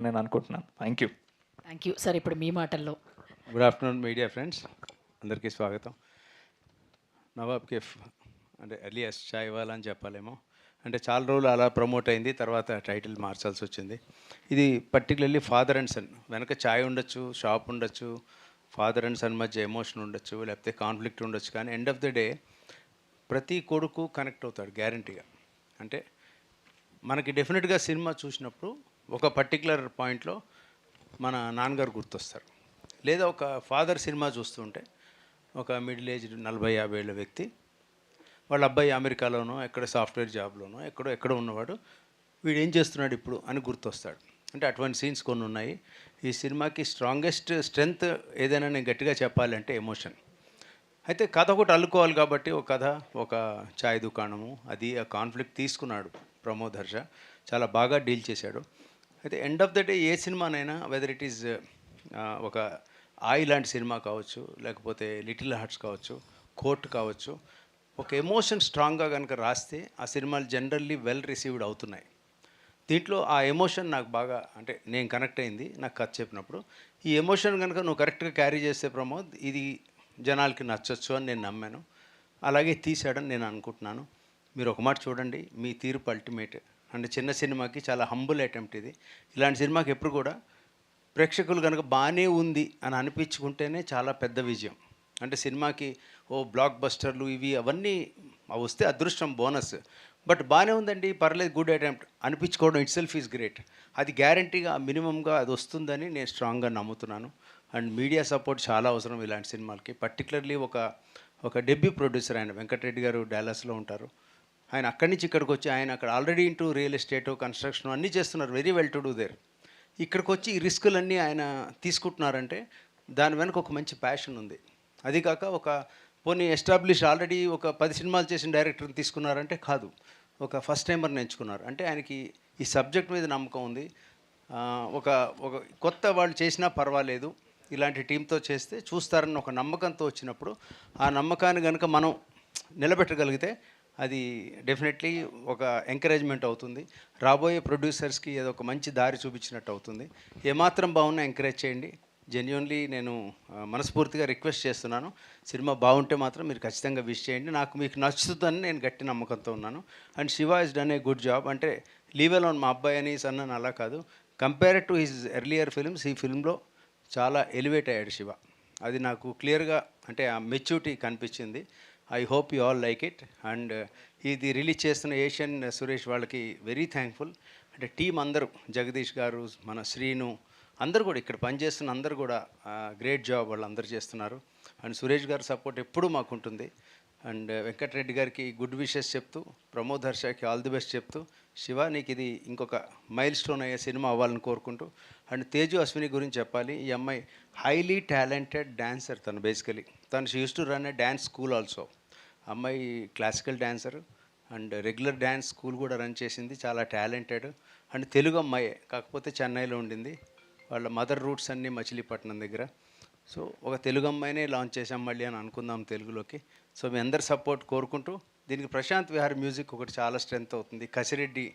నేను అనుకుంటున్నాను. Thank you. Thank you sir. ఇప్పుడు మీ మాటల్లో. గుడ్ ఆఫ్టర్నూన్ మీడియా ఫ్రెండ్స్, అందరికీ స్వాగతం. నవాబ్ కేఫ్ అంటే ఎలియాస్ చాయ్ వాలా అని చెప్పాలేమో, అంటే చాలా రోజులు అలా ప్రమోట్ అయింది, తర్వాత టైటిల్ మార్చాల్సి వచ్చింది. ఇది పర్టికులర్లీ ఫాదర్ అండ్ సన్, వెనక చాయ్ ఉండొచ్చు, షాప్ ఉండొచ్చు, ఫాదర్ అండ్ సన్ మధ్య ఎమోషన్ ఉండొచ్చు, లేకపోతే కాన్ఫ్లిక్ట్ ఉండొచ్చు, కానీ ఎండ్ ఆఫ్ ద డే ప్రతి కొడుకు కనెక్ట్ అవుతాడు గ్యారంటీగా. అంటే మనకి డెఫినెట్గా సినిమా చూసినప్పుడు ఒక పర్టికులర్ పాయింట్లో మన నాన్నగారు గుర్తొస్తారు, లేదా ఒక ఫాదర్ సినిమా చూస్తుంటే ఒక మిడిల్ ఏజ్ 40-50 ఏళ్ళ వ్యక్తి వాళ్ళ అబ్బాయి అమెరికాలోనో ఎక్కడ సాఫ్ట్వేర్ జాబ్లోనో ఎక్కడో ఉన్నవాడు వీడు ఏం చేస్తున్నాడు ఇప్పుడు అని గుర్తొస్తాడు. అంటే అటువంటి సీన్స్ కొన్ని ఉన్నాయి. ఈ సినిమాకి స్ట్రాంగెస్ట్ స్ట్రెంగ్త్ ఏదైనా నేను గట్టిగా చెప్పాలంటే ఎమోషన్. అయితే కథ ఒకటి అల్లుకోవాలి కాబట్టి ఒక కథ, ఒక ఛాయ్ దుకాణము, అది ఆ కాన్ఫ్లిక్ట్ తీసుకున్నాడు ప్రమోద్ హర్ష, చాలా బాగా డీల్ చేశాడు. అయితే ఎండ్ ఆఫ్ ద డే ఏ సినిమానైనా వెదర్ ఇట్ ఈజ్ ఒక ఆయి లాంటి సినిమా కావచ్చు, లేకపోతే లిటిల్ హార్ట్స్ కావచ్చు, కోర్ట్ కావచ్చు, ఒక ఎమోషన్ స్ట్రాంగ్గా కనుక రాస్తే ఆ సినిమాలు జనరల్లీ వెల్ రిసీవ్డ్ అవుతున్నాయి. దీంట్లో ఆ ఎమోషన్ నాకు బాగా, అంటే నేను కనెక్ట్ అయింది నాకు కథ చెప్పినప్పుడు. ఈ ఎమోషన్ కనుక నువ్వు కరెక్ట్గా క్యారీ చేస్తే ప్రమోద్, ఇది జనాలకి నచ్చొచ్చు అని నేను నమ్మాను. అలాగే తీసాడని నేను అనుకుంటున్నాను. మీరు ఒక మాట చూడండి, మీ తీర్పు అల్టిమేట్. అంటే చిన్న సినిమాకి చాలా హంబుల్ అటెంప్ట్ ఇది. ఇలాంటి సినిమాకి ఎప్పుడు కూడా ప్రేక్షకులు కనుక బాగానే ఉంది అని అనిపించుకుంటేనే చాలా పెద్ద విజయం. అంటే సినిమాకి బ్లాక్ బస్టర్లు ఇవి అవన్నీ వస్తే అదృష్టం, బోనస్. బట్ బాగానే ఉందండి, పర్లేదు, గుడ్ అటెంప్ట్ అనిపించుకోవడం ఇట్ సెల్ఫ్ ఈజ్ గ్రేట్. అది గ్యారంటీగా మినిమంగా అది వస్తుందని నేను స్ట్రాంగ్గా నమ్ముతున్నాను. అండ్ మీడియా సపోర్ట్ చాలా అవసరం ఇలాంటి సినిమాలకి. పర్టికులర్లీ ఒక డెబ్యూ ప్రొడ్యూసర్ ఆయన వెంకటరెడ్డి గారు డాలస్లో ఉంటారు. ఆయన అక్కడి నుంచి ఇక్కడికి వచ్చి, ఆయన అక్కడ already into real estate, construction అన్నీ చేస్తున్నారు, very well to do there. ఇక్కడికి వచ్చి ఈ రిస్కులన్నీ ఆయన తీసుకుంటున్నారంటే దాని వెనక ఒక మంచి ప్యాషన్ ఉంది. అది కాక ఒక పోనీ ఎస్టాబ్లిష్ ఆల్రెడీ ఒక 10 సినిమాలు చేసిన డైరెక్టర్ని తీసుకున్నారంటే కాదు, ఒక ఫస్ట్ టైమర్ని ఎంచుకున్నారు. అంటే ఆయనకి ఈ సబ్జెక్ట్ మీద నమ్మకం ఉంది. ఒక ఒక కొత్త వాళ్ళు చేసినా పర్వాలేదు, ఇలాంటి టీంతో చేస్తే చూస్తారని ఒక నమ్మకంతో వచ్చినప్పుడు, ఆ నమ్మకాన్ని కనుక మనం నిలబెట్టగలిగితే అది డెఫినెట్లీ ఒక ఎంకరేజ్మెంట్ అవుతుంది. రాబోయే ప్రొడ్యూసర్స్కి ఏదో ఒక మంచి దారి చూపించినట్టు అవుతుంది. ఏమాత్రం బాగున్నా ఎంకరేజ్ చేయండి. జెన్యున్లీ నేను మనస్ఫూర్తిగా రిక్వెస్ట్ చేస్తున్నాను. సినిమా బాగుంటే మాత్రం మీరు ఖచ్చితంగా విష్ చేయండి. నాకు మీకు నచ్చుతుందని నేను గట్టి నమ్మకంతో ఉన్నాను. And Shiva is done a good job. అంటే లీవ్ అలోన్ మా అబ్బాయి అని సన్న అలా కాదు, compare to his earlier films ఈ ఫిల్మ్లో చాలా ఎలివేట్ అయ్యాడు శివ. అది నాకు క్లియర్గా, అంటే ఆ మెచ్యూరిటీ కనిపించింది. I hope you all like it. And ఇది రిలీజ్ చేస్తున్న ఏషియన్ సురేష్ వాళ్ళకి వెరీ థ్యాంక్ఫుల్. అంటే టీం అందరూ, జగదీష్ గారు, మన శ్రీను, అందరూ కూడా ఇక్కడ పనిచేస్తున్న అందరూ కూడా గ్రేట్ జాబ్ వాళ్ళు అందరూ చేస్తున్నారు. అండ్ సురేష్ గారి సపోర్ట్ ఎప్పుడూ మాకు ఉంటుంది. అండ్ వెంకటరెడ్డి గారికి గుడ్ విషెస్ చెప్తూ, ప్రమోద్ హర్షకి ఆల్ ది బెస్ట్ చెప్తూ, శివ నీకు ఇది ఇంకొక మైల్ స్టోన్ అయ్యే సినిమా అవ్వాలని కోరుకుంటూ. అండ్ తేజు అశ్విని గురించి చెప్పాలి. ఈ అమ్మాయి హైలీ టాలెంటెడ్ డాన్సర్. తను బేసికలీ తను used to run a dance school also. అమ్మాయి classical dancer and regular dance school కూడా రన్ చేసింది, చాలా టాలెంటెడ్. అండ్ తెలుగు అమ్మాయే, కాకపోతే చెన్నైలో ఉండింది. వాళ్ళ మదర్ రూట్స్ అన్నీ మచిలీపట్నం దగ్గర. సో ఒక తెలుగు అమ్మాయినే లాంచ్ చేసాం మళ్ళీ అని అనుకుందాం తెలుగులోకి. సో మీ అందరి సపోర్ట్ కోరుకుంటూ, దీనికి ప్రశాంత్ విహార్ మ్యూజిక్ ఒకటి చాలా స్ట్రెంత్ అవుతుంది. Kasireddy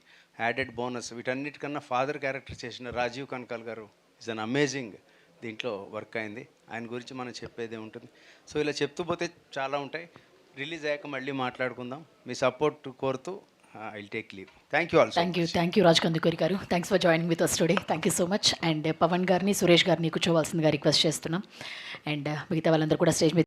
added bonus. వీటన్నిటికన్నా ఫాదర్ క్యారెక్టర్ చేసిన Rajeev Kanakala garu is an amazing దీంట్లో వర్క్ అయింది. ఆయన గురించి మనం చెప్పేదే ఉంటుంది. సో ఇలా చెప్తూ పోతే చాలా ఉంటాయి. రిలీజ్ అయ్యాక మళ్ళీ మాట్లాడుకుందాం. మీ సపోర్ట్ కోరుతూ I will take leave. Thank you all. Thank you Raj Kandukuri garu. Thanks for joining with us today. Thank you so much. And Pavan గారిని, సురేష్ గారిని కూర్చోవాల్సిందిగా రిక్వెస్ట్ చేస్తున్నాం. అండ్ మిగతా వాళ్ళందరూ కూడా స్టేజ్ మీద